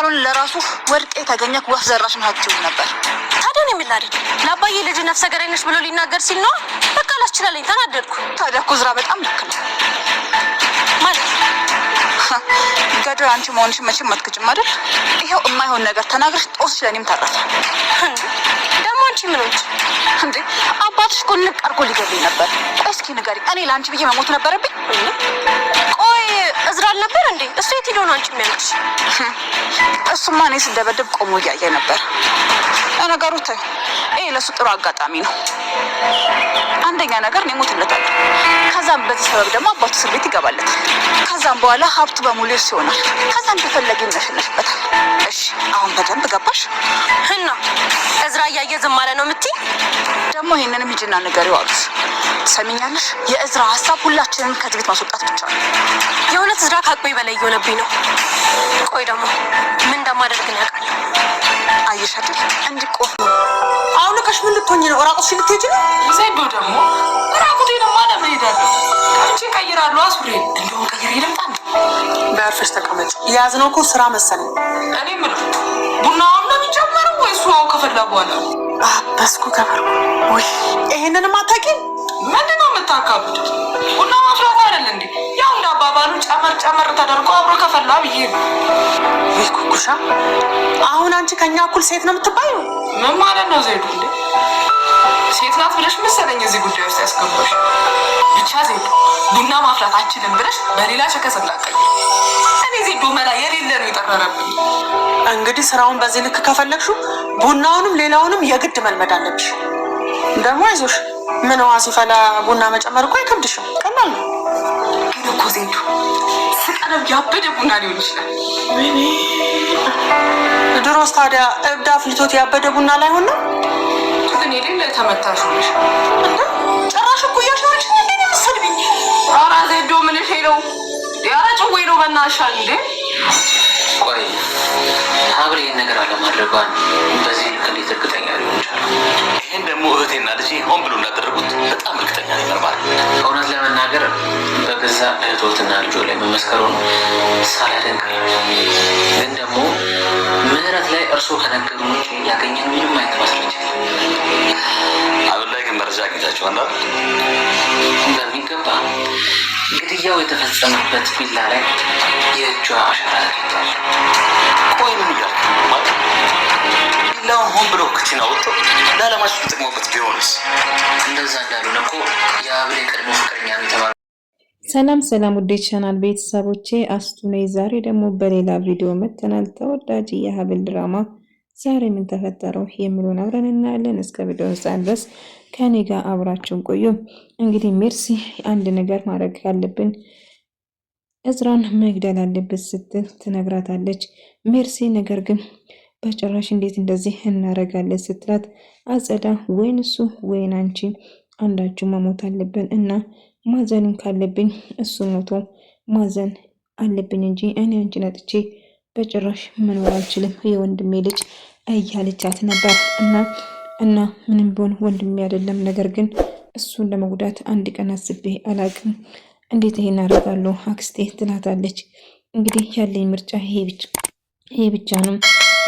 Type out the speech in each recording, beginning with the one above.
ሳሎን ለራሱ ወርቅ የተገኘክ ወፍ ዘራሽ ናቸው ነበር። ታዲያ ነው የሚላደድ ለአባዬ ልጅ ነፍሰ ገዳይ ነሽ ብሎ ሊናገር ሲል ነው በቃ ላስችላለኝ ተናደድኩ። ታዲያ እኮ ዝራ በጣም ልክ ነው ማለት ገዳይ አንቺ መሆንሽ መቼም አትክጅም አይደል? ይሄው የማይሆን ነገር ተናግረሽ ጦስሽ ለኔም ተረፈ። ደግሞ አንቺ ምን ሆንሽ እንዴ? አባትሽ እኮ ንቅ አድርጎ ሊገለኝ ነበር። ቆይ እስኪ ንገሪኝ፣ እኔ ለአንቺ ብዬ መሞት ነበረብኝ? ቆይ እዝራ አልነበር እንዴ? እሱ የት ሄዶ ነው አንቺ የሚያልቅሽ? እሱማ እኔ ስደበደብ ቆሞ እያየ ነበር። ለነገሩ ተይው፣ ይሄ ለሱ ጥሩ አጋጣሚ ነው። አንደኛ ነገር እኔ ሞትለታለሁ። ከዛም በዚህ ሰበብ ደግሞ አባቱ እስር ቤት ይገባለታል። ከዛም በኋላ ሀብቱ በሙሉ እሱ ይሆናል። ከዛም ተፈለጊ ይነሽነሽበታል። እሺ አሁን በደንብ ገባሽ? እና እዝራ እያየ ዝም አለ ነው የምትይ? ደግሞ ይሄንንም ሂጂና ንገሪው አሉሽ። ትሰሚኛለሽ? የእዝራ ሀሳብ ሁላችንም ከዚህ ቤት ማስወጣት ብቻ ነው። የእውነት እዝራ ከአቅሜ በላይ እየሆነብኝ ነው። ቆይ ደግሞ ምን እንደማደርግ ነው ያውቃል። አየሽ አይደል እንዲቆፍ አሁን ልቀሽ ምን ልትሆኚ ነው? ራቁትሽ ልትሄጂ ነው? ዘይዶ ደግሞ ራቁቴን ማለም ሄዳለሁ። አንቺ ቀይራለሁ አስሬ እንደው ቀይር ይልምጣ። በአርፈሽ ተቀመጭ። የያዝነው እኮ ስራ መሰለኝ። እኔ ምን ቡናውን ነው የሚጀመረው ወይስ ውሃው ከፈላ በኋላ? በስኩ ገበር ወይ ይሄንንም አታውቂም? ምንድን ነው የምታካብድ? ቡና ማፍላት አይደል እንዴ? ያው እንደ አባባሉ ጨመር ተደርጎ አብሮ ከፈላ ብዬ ነው። ወይ ኩኩሻ፣ አሁን አንቺ ከኛ እኩል ሴት ነው የምትባይው? ምን ማለት ነው ዘይዱ? እንዴ ሴት ናት ብለሽ መሰለኝ እዚህ ጉዳይ ውስጥ ያስገባሽ። ብቻ ዘይዱ ቡና ማፍላት አችልም ብለሽ በሌላ ሸከስ እንዳትቀይ። እኔ ዘይዱ መላ የሌለ ነው የጠረረብኝ። እንግዲህ ስራውን በዚህ ልክ ከፈለግሽው ቡናውንም ሌላውንም የግድ መልመድ አለብሽ። ደግሞ አይዞሽ፣ ምን ውሃ ሲፈላ ቡና መጨመር እኮ አይከብድሽም፣ ቀላል ነው። ግን እኮ ዘይዱ ስቀረብ ያበደ ቡና ሊሆን ይችላል። ድሮስ ታዲያ እብድ አፍልቶት ያበደ ቡና ላይ ሆነ። ግን የሌለ ተመታሽ ነሽ እንዴ? ጭራሽ እኮ እያሻሽ እንዴ ነው የምትሰድቢኝ? ኧረ ዘይዱ ምን ሄለው ያረጭ ወይ ነው በእናትሽ እንዴ? ቆይ ሀብል ይህን ነገር አለማድረጓን በዚህ ልክ እንዴት እርግጠኛ ሊሆን ይችላል? ይህን ደግሞ እህቴና ልጄ ሆን ብሎ እንዳደረጉት በጣም እርግጠኛ ነበር። እውነት ለመናገር በገዛ እህቶትና ልጆ ላይ መመስከሩን ሳላደንቅ፣ ግን ደግሞ ምህረት ላይ እርሶ ከነገሩ ውጭ ያገኘን ምንም አይነት ማስረጃ አሁን ላይ ግን መረጃ አግኝታችኋል? በሚገባ ግድያው የተፈጸመበት ቪላ ላይ የእጇ አሻራ ተገኝቷል። ቆይ ምን እያልክ ማለት ቪላውን ሆን ብሎ ክችን አወጥቶ ለዓለማችሁ ተጠቅሞበት ቢሆንስ? እንደዛ እንዳሉን እኮ የሀብል የቀድሞ ፍቅረኛ ነው የተባለው። ሰላም ውዴ ቻናል ቤተሰቦቼ አስቱ ነኝ። ዛሬ ደግሞ በሌላ ቪዲዮ መተናል። ተወዳጅ የሀብል ድራማ ዛሬ ምን ተፈጠረው የሚሉን አብረን እናያለን። እስከ ቪዲዮ ፍጻሜ ድረስ ከኔ ጋር አብራችሁን ቆዩ። እንግዲህ ሜርሲ አንድ ነገር ማድረግ ካለብን እዝራን መግደል አለበት ስትል ትነግራታለች። ሜርሲ ነገር ግን በጭራሽ እንዴት እንደዚህ እናረጋለን ስትላት አጸዳ ወይን እሱ ወይን አንቺ አንዳችሁ መሞት አለብን እና ማዘንም ካለብኝ እሱ ሞቶ ማዘን አለብኝ እንጂ እኔ አንቺ ነጥቼ በጭራሽ መኖር አልችልም የወንድሜ ልጅ እያለቻት ነበር። እና ምንም ቢሆን ወንድሜ አይደለም፣ ነገር ግን እሱን ለመጉዳት አንድ ቀን አስቤ አላቅም። እንዴት ይሄን አደርጋለሁ አክስቴ ትላታለች። እንግዲህ ያለኝ ምርጫ ይሄ ብቻ ነው።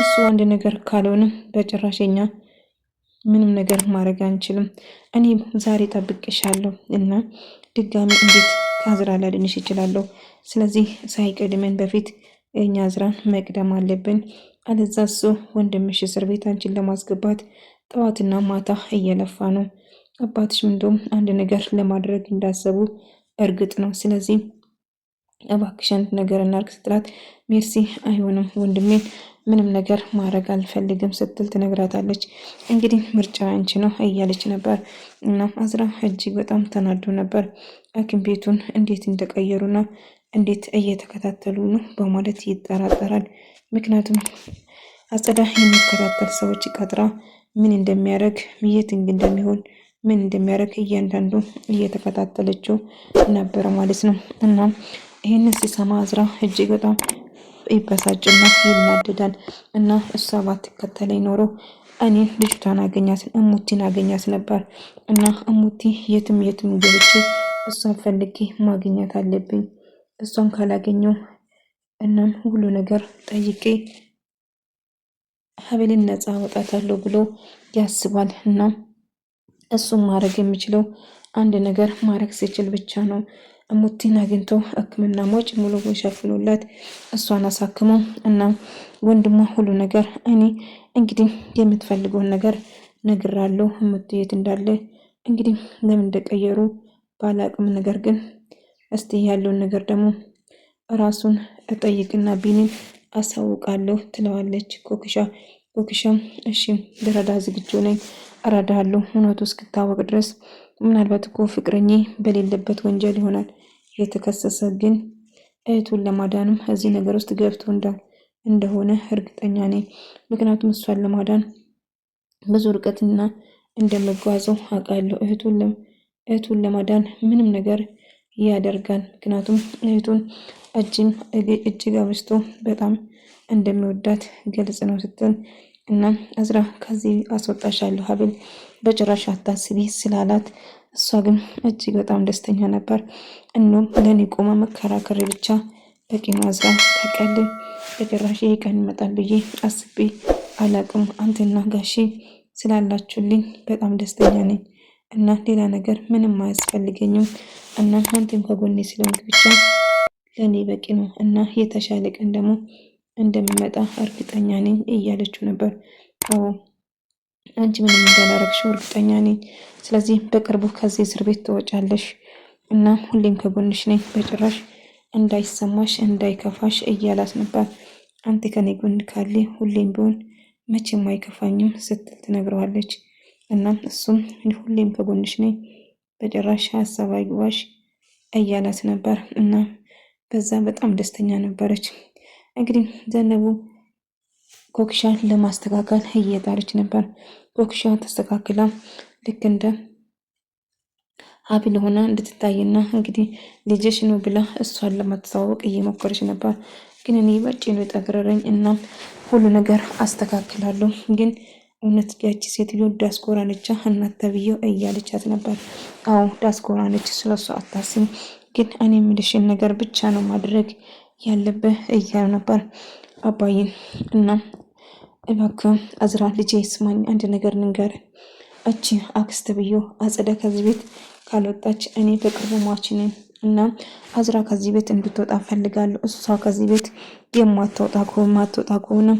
እሱ አንድ ነገር ካልሆነ በጭራሽኛ ምንም ነገር ማድረግ አንችልም። እኔ ዛሬ ጠብቄሻለሁ እና ድጋሚ እንዴት ከአዝራ ላድንሽ እችላለሁ? ስለዚህ ሳይቀድመን በፊት እኛ አዝራን መቅደም አለብን። አለዛ እሱ ወንድምሽ እስር ቤት አንቺን ለማስገባት ጠዋትና ማታ እየለፋ ነው። አባትሽ እንደውም አንድ ነገር ለማድረግ እንዳሰቡ እርግጥ ነው። ስለዚህ እባክሽን ነገር እናርግ ስትላት ሜርሲ አይሆንም ወንድሜን ምንም ነገር ማድረግ አልፈልግም ስትል ትነግራታለች። እንግዲህ ምርጫ አንቺ ነው እያለች ነበር እና አዝራ እጅግ በጣም ተናዶ ነበር። ሐኪም ቤቱን እንዴት እንደቀየሩና እንዴት እየተከታተሉ ነው በማለት ይጠራጠራል። ምክንያቱም አጸዳ የሚከታተል ሰዎች ቀጥራ ምን እንደሚያደርግ የት እንደሚሆን ምን እንደሚያደርግ እያንዳንዱ እየተከታተለችው ነበር ማለት ነው። እና ይህንን ሲሰማ አዝራ እጅግ በጣም ይበሳጭና ይናደዳል። እና እሷ ባትከተለኝ ኖሮ እኔ ልጅቷን እሙቲን አገኛት ነበር እና እሙቲ የትም ገብቼ እሷን ፈልጌ ማግኘት አለብኝ። እሷን ካላገኘው እናም ሁሉ ነገር ጠይቄ ሀብልን ነፃ አወጣታለሁ ብሎ ያስባል። እና እሱም ማድረግ የሚችለው አንድ ነገር ማድረግ ሲችል ብቻ ነው። እሙቲን አግኝቶ ሕክምና ወጪ ሙሉ ሸፍኖላት እሷን አሳክሞ እና ወንድሟ ሁሉ ነገር እኔ እንግዲህ የምትፈልገውን ነገር ነግራለሁ። እሙቲ የት እንዳለ እንግዲህ ለምን እንደቀየሩ ባላቅም፣ ነገር ግን እስቲ ያለውን ነገር ደግሞ ራሱን እጠይቅና ቢኒን አሳውቃለሁ ትለዋለች ኮክሻም እሺ ልረዳ ዝግጁ ነኝ፣ እረዳለሁ። እውነቱ እስክታወቅ ድረስ ምናልባት እኮ ፍቅረኛ በሌለበት ወንጀል ይሆናል የተከሰሰ፣ ግን እህቱን ለማዳንም እዚህ ነገር ውስጥ ገብቶ እንደሆነ እርግጠኛ ነኝ። ምክንያቱም እሷን ለማዳን ብዙ ርቀትና እንደምጓዘው አውቃለሁ። እህቱን ለማዳን ምንም ነገር ያደርጋል። ምክንያቱም እህቱን እጅግ አብዝቶ በጣም እንደሚወዳት ግልጽ ነው ስትል እና እዝራ ከዚህ አስወጣሻለሁ ሀብል በጭራሽ አታስቢ ስላላት እሷ ግን እጅግ በጣም ደስተኛ ነበር። እኖም ለእኔ ቆማ መከራከር ብቻ በቂ ነው እዝራ ተቀልም በጭራሽ ይሄ ቀን ይመጣል ብዬ አስቤ አላቅም። አንተና ጋሼ ስላላችሁልኝ በጣም ደስተኛ ነኝ እና ሌላ ነገር ምንም አያስፈልገኝም እና አንተም ከጎኔ ስለሆንክ ብቻ ለእኔ በቂ ነው እና የተሻለ ቀን ደግሞ እንደሚመጣ እርግጠኛ ነኝ እያለችው ነበር። አዎ አንቺ ምንም እንዳላረግሽው እርግጠኛ ነኝ። ስለዚህ በቅርቡ ከዚህ እስር ቤት ትወጫለሽ እና ሁሌም ከጎንሽ ነኝ፣ በጭራሽ እንዳይሰማሽ እንዳይከፋሽ እያላት ነበር። አንተ ከኔ ጎን ካለ ሁሌም ቢሆን መቼም አይከፋኝም ስትል ትነግረዋለች። እና እሱም ሁሌም ከጎንሽ ነኝ፣ በጭራሽ ሀሳብ አይግባሽ እያላት ነበር። እና በዛ በጣም ደስተኛ ነበረች። እንግዲህ ዘነቡ ኮክሻን ለማስተካከል እየጣረች ነበር። ኮክሻ ተስተካክላ ልክ እንደ ሀብል ሆና እንድትታይና እንግዲህ ልጅሽ ነው ብላ እሷን ለማስተዋወቅ እየሞከረች ነበር። ግን እኔ በጭ ነው የጠገረረኝ እና ሁሉ ነገር አስተካክላለሁ፣ ግን እውነት ያቺ ሴትዮ ዳስኮራ ነች እናት ተብዬው እያለቻት ነበር። አዎ ዳስኮራ ነች፣ ስለሷ አታስብ፣ ግን እኔ የምልሽን ነገር ብቻ ነው ማድረግ ያለብህ እያሉ ነበር አባይን። እና እባክህ አዝራ ልጄ ስማኝ፣ አንድ ነገር ንገር። እቺ አክስት ብዬ አጸደ ከዚህ ቤት ካልወጣች እኔ በቅርቡ ሟች ነኝ እና አዝራ ከዚህ ቤት እንድትወጣ ፈልጋለሁ። እሷ ከዚህ ቤት የማትወጣ ከሆነ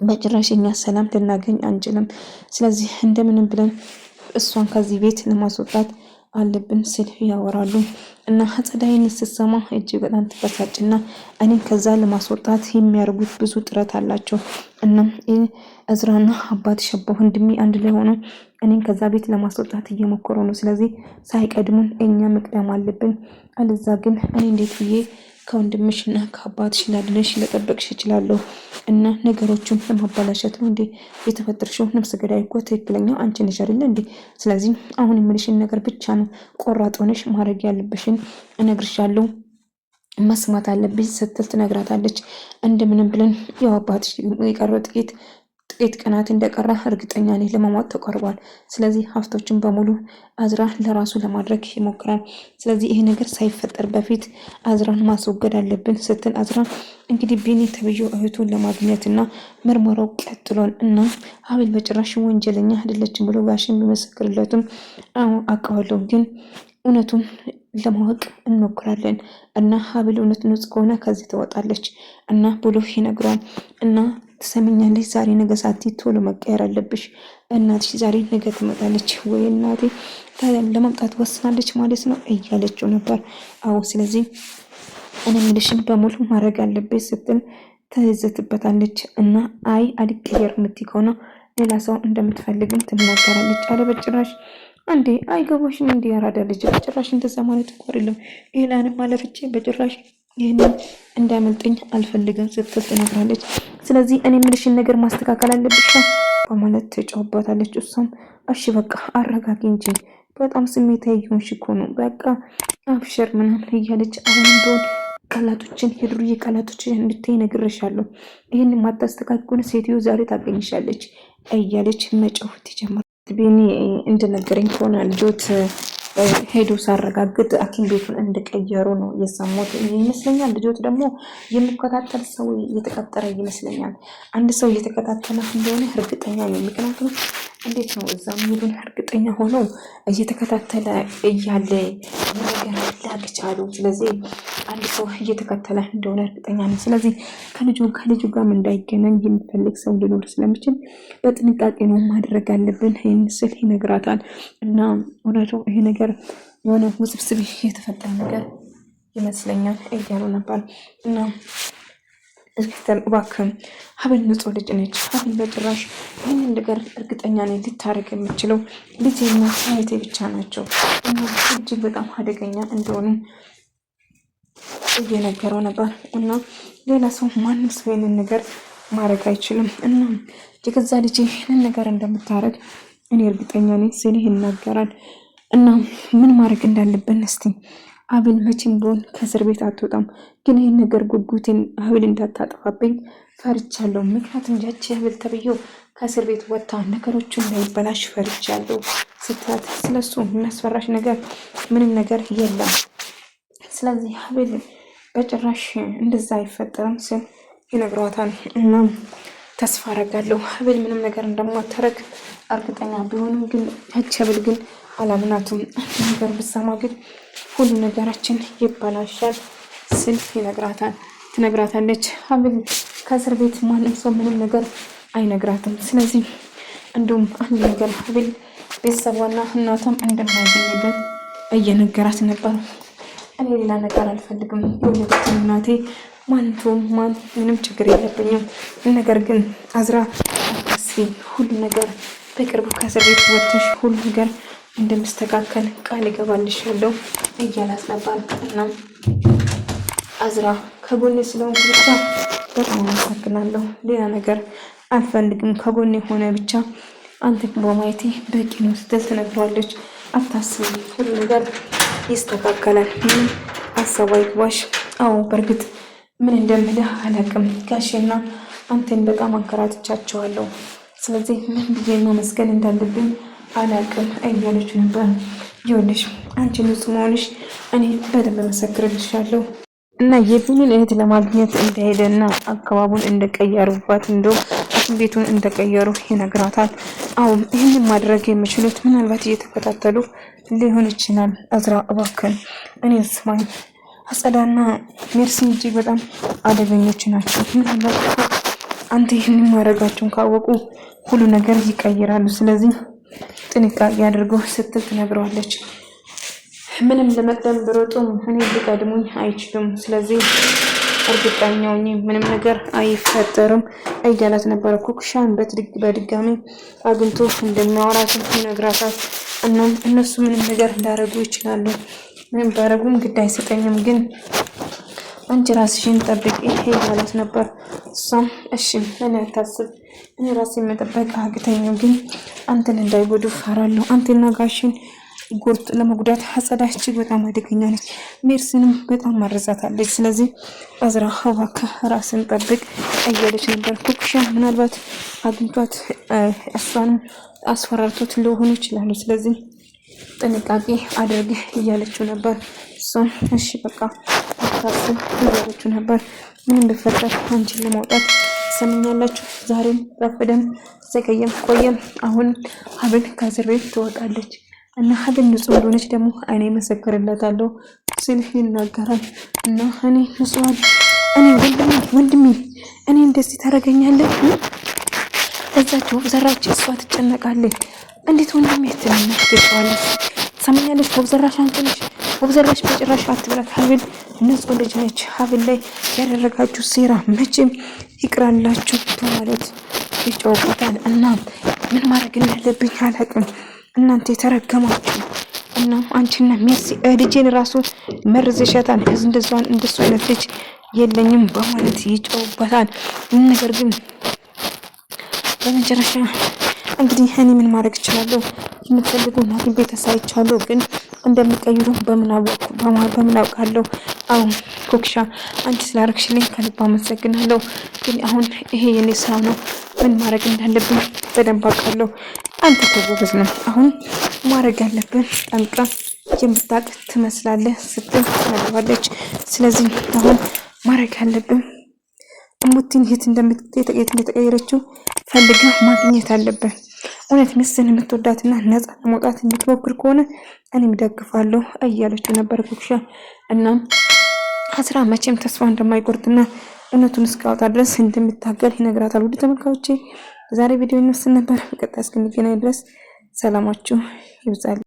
በጭራሽ እኛ ሰላም ልናገኝ አንችልም። ስለዚህ እንደምንም ብለን እሷን ከዚህ ቤት ለማስወጣት አለብን ስል ያወራሉ። እና ጸዳይን ስትሰማ እጅግ በጣም ትበሳጭና እኔን ከዛ ለማስወጣት የሚያደርጉት ብዙ ጥረት አላቸው። እና እዝራና አባት ሸባው ወንድሜ አንድ ላይ ሆኖ እኔን ከዛ ቤት ለማስወጣት እየሞከሩ ነው። ስለዚህ ሳይቀድሙን እኛ መቅደም አለብን። አለዛ ግን እኔ እንዴት ብዬ ከወንድምሽና ከአባትሽ ላድነሽ ለጠበቅሽ እችላለሁ? እና ነገሮቹን ለማባላሸት ነው እንዴ የተፈጠርሽው? ነፍሰ ገዳይ እኮ ትክክለኛው አንቺ ነሽ አይደል እንዴ? ስለዚህ አሁን የምልሽን ነገር ብቻ ነው ቆራጥ ሆነሽ ማድረግ ያለብሽን እነግርሻለሁ፣ መስማት አለብሽ ስትል ትነግራታለች። እንደምንም ብለን ያው አባትሽ የቀረው ጥቂት ቀናት እንደቀራ እርግጠኛ ነኝ፣ ለመሞት ተቆርቧል። ስለዚህ ሀብቶችን በሙሉ አዝራ ለራሱ ለማድረግ ይሞክራል። ስለዚህ ይሄ ነገር ሳይፈጠር በፊት አዝራን ማስወገድ አለብን ስትል አዝራ እንግዲህ ቢኒ ተብዬው እህቱን ለማግኘትና ምርመራው ቀጥሏል እና ሀብል በጭራሽ ወንጀለኛ አይደለችም ብሎ ጋሽን ቢመሰክርለትም አውቀዋለሁ፣ ግን እውነቱን ለማወቅ እንሞክራለን እና ሀብል እውነት ንጹህ ከሆነ ከዚህ ትወጣለች እና ብሎ ይነግሯል። እና ትሰሚኛለሽ፣ ዛሬ ነገ ሳትይ ቶሎ መቀየር አለብሽ። እናትሽ ዛሬ ነገ ትመጣለች ወይ እናቴ ለመምጣት ወስናለች ማለት ነው እያለችው ነበር። አዎ ስለዚህ እኔ የምልሽን በሙሉ ማድረግ አለብሽ ስትል ትዝትበታለች። እና አይ አልቀየር የምትይ ከሆነ ሌላ ሰው እንደምትፈልግም ትናገራለች። አለ በጭራሽ አንዴ አይገባሽም እንዴ ያራዳ ልጅ፣ በጭራሽ እንደዛ ማለት እኮ አይደለም። ይሄንን ማለፍቼ በጭራሽ ይህንን እንዳያመልጠኝ አልፈልግም ስትል ትነግራለች። ስለዚህ እኔ የምልሽን ነገር ማስተካከል አለብሽ በማለት ትጫወባታለች። እሷም እሺ በቃ አረጋጊ እንጂ በጣም ስሜታዊ እየሆንሽ እኮ ነው፣ በቃ አብሽር ምናምን እያለች አሁንም ቢሆን ቃላቶችን የድሩዬ ቃላቶችን እንድትይ ነግሬሻለሁ፣ ይህን ማታስተካክሉን ሴትዮ ዛሬ ታገኝሻለች እያለች መጫወት ይጀምራል። ቢኒ እንደነገረኝ ከሆነ ልጆት ሄዶ ሳረጋግጥ ሐኪም ቤቱን እንደቀየሩ ነው የሰሙት ይመስለኛል። ልጆት ደግሞ የሚከታተል ሰው እየተቀጠረ ይመስለኛል። አንድ ሰው እየተከታተለ እንደሆነ እርግጠኛ ነው። ምክንያቱም እንዴት ነው እዛ የሚሉን እርግጠኛ ሆነው እየተከታተለ እያለ ነገር ላቅ ቻሉ። ስለዚህ አንድ ሰው እየተከታተለ እንደሆነ እርግጠኛ ነው። ስለዚህ ከልጁ ጋር እንዳይገናኝ የሚፈልግ ሰው ሊኖር ስለሚችል በጥንቃቄ ነው ማድረግ አለብን ስል ይነግራታል። እና እውነቱ ይሄ ነገር የሆነ ውስብስብ የተፈጠረ ነገር ይመስለኛል እያሉ ነበር። እና እባክህ ሀብል ንጹህ ልጅ ነች። ሀብል በጭራሽ ይህንን ነገር እርግጠኛ ነኝ ልታረግ የምችለው ልጄና እህቴ ብቻ ናቸው እና እጅግ በጣም አደገኛ እንደሆኑ እየነገረው ነበር። እና ሌላ ሰው ማንም ሰው ይህንን ነገር ማድረግ አይችልም እና የገዛ ልጄ ይህንን ነገር እንደምታረግ እኔ እርግጠኛ ነኝ ሲል ይናገራል። እና ምን ማድረግ እንዳለብን እስቲ ሀብል መቼም ቢሆን ከእስር ቤት አትወጣም፣ ግን ይህን ነገር ጉጉትን ሀብል እንዳታጠፋብኝ ፈርቻለሁ። ምክንያቱም ያቺ ሀብል ተብዬው ከእስር ቤት ወጥታ ነገሮቹ እንዳይበላሽ ፈርቻለሁ ስትላት፣ ስለሱ የሚያስፈራሽ ነገር ምንም ነገር የለም። ስለዚህ ሀብል በጭራሽ እንደዛ አይፈጠርም ሲል ይነግሯታል። እና ተስፋ አረጋለሁ ሀብል ምንም ነገር እንደማታረግ እርግጠኛ ቢሆንም ግን ያቺ ሀብል ግን አላምናቱም። አንድ ነገር ብሰማ ግን ሁሉ ነገራችን ይበላሻል ስል ትነግራታለች። ሀብል ከእስር ቤት ማንም ሰው ምንም ነገር አይነግራትም። ስለዚህ እንዲሁም አንድ ነገር ሀብል ቤተሰቧና እናቷም እንደማያገኝበት እየነገራት ነበር። እኔ ሌላ ነገር አልፈልግም፣ የወለዱት እናቴ ማንቱም ምንም ችግር የለብኝም። ነገር ግን አዝራ አታስቢ፣ ሁሉ ነገር በቅርቡ ከእስር ቤት ወጥተሽ ሁሉ ነገር እንደምስተካከል ቃል እገባልሻለሁ እያላት ነበር። እና አዝራ ከጎኔ ስለሆንኩ ብቻ በጣም አመሰግናለሁ፣ ሌላ ነገር አልፈልግም፣ ከጎኔ ሆነ ብቻ አንተ በማየቴ በቂ ነው ስትል ትነግረዋለች። አታስቢ፣ ሁሉ ነገር ይስተካከላል፣ ምን ሀሳብ አይግባሽ። አዎ በእርግጥ ምን እንደምልህ አላውቅም፣ ጋሼና አንተን በጣም አንከራትቻቸዋለሁ። ስለዚህ ምን ብዬ ማመስገን እንዳለብኝ አላውቅም እያለች ነበር። ይኸውልሽ አንቺ ንጹህ መሆንሽ እኔ በደንብ መሰክርልሻለሁ። እና የቢኒን እህት ለማግኘት እንደሄደና አካባቢውን እንደቀየሩባት እንደውም ቤቱን እንደቀየሩ ይነግራታል። አዎ ይህንን ማድረግ የሚችሉት ምናልባት እየተከታተሉ ሊሆን ይችላል። አዝራ እባክን እኔ ስማኝ፣ አጸዳና ሜርሲ እጅግ በጣም አደገኞች ናቸው። ምናልባት አንተ ይህንን ማድረጋቸውን ካወቁ ሁሉ ነገር ይቀይራሉ። ስለዚህ ጥንቃቄ አድርገው ስትል ትነግረዋለች። ምንም ለመቅደም ብሮጡም እኔ ሊቀድሙኝ አይችሉም። ስለዚህ እርግጠኛው ምንም ነገር አይፈጠርም እያላት ነበረ። ኩክሻን በድጋሚ አግኝቶ እንደሚያወራት ይነግራታል። እናም እነሱ ምንም ነገር እንዳረጉ ይችላሉ፣ ምንም ባረጉም ግድ አይሰጠኝም፣ ግን አንቺ ራስሽን ጠብቂ እያላት ነበር። እሷም እሺ እኔ አታስብ፣ እኔ ራሴን መጠበቅ አቅተኛው፣ ግን አንተን እንዳይጎዱ ፈራለሁ። አንተና ጋሽን ለመጉዳት አጸዳ እጅግ በጣም አደገኛ ነች። ሜርሲንም በጣም ማረዛታለች። ስለዚህ አዝራ እባክህ ራስን ጠብቅ እያለች ነበር። ኩክሻ ምናልባት አግኝቷት እሷንም አስፈራርቶት ሊሆኑ ይችላሉ። ስለዚህ ጥንቃቄ አድርግ እያለችው ነበር። እሷም እሺ በቃ አታስብ እያለችው ነበር። ምንም ቢፈጠር አንቺን ለማውጣት ሰምኛላችሁ። ዛሬም ረፍደን ዘገየም ቆየም አሁን ሀብል ከእስር ቤት ትወጣለች እና ሀብል ንጹህ እንደሆነች ደግሞ እኔ መሰክርለታለሁ ሲል ይናገራል። እና እኔ ንጹህ እኔ ወንድሜ እኔ እንደዚህ ታደርገኛለህ? እዛቸው ዘራች እሷ ትጨነቃለች። እንዴት ወንድሜ ትነግረዋለች? ሰምኛለች። ወብዘራሽ አንቺ ነሽ። ወብዘራሽ በጭራሽ አትብላት። ሀብል ንጹህ ልጅ ነች። ሀብል ላይ ያደረጋችሁ ሴራ መቼም ይቅራላችሁ በማለት ይጮውበታል። እና ምን ማድረግ እንዳለብኝ አላውቅም። እናንተ የተረገማችሁ እና አንቺና ሜርሲ ልጄን ራሱ መርዘሻታል። እንደሱ አይነት ልጅ የለኝም በማለት ይጮውበታል። ነገር ግን በመጨረሻ እንግዲህ እኔ ምን ማድረግ እችላለሁ? የምትፈልገው ናትን ቤተሳይቻለሁ፣ ግን እንደሚቀይሩ በምን አውቃለሁ? አሁን ኮክሻ አንቺ ስላደረግሽልኝ ከልብ አመሰግናለሁ። ግን አሁን ይሄ የኔ ስራ ነው። ምን ማድረግ እንዳለብኝ በደንብ አውቃለሁ። አንተ ጎበዝ ነው። አሁን ማድረግ ያለብን ጠንቃ የምታውቅ ትመስላለህ ስትል ትነግረዋለች። ስለዚህ አሁን ማድረግ ያለብን እሙቲን የት እንደተቀየረችው ፈልጋ ማግኘት አለብን። እውነት ሚስትን የምትወዳትና ነፃ ለመውጣት የምትሞክር ከሆነ እኔም ደግፋለሁ እያለችው ነበር ኩክሻ። እናም አስራ መቼም ተስፋ እንደማይቆርጥና እውነቱን እስካወጣ ድረስ እንደምታገል ይነግራታል። ውድ ተመልካቾቼ ዛሬ ቪዲዮ ይመስል ነበር። በቀጣይ እስክንገናኝ ድረስ ሰላማችሁ ይብዛል።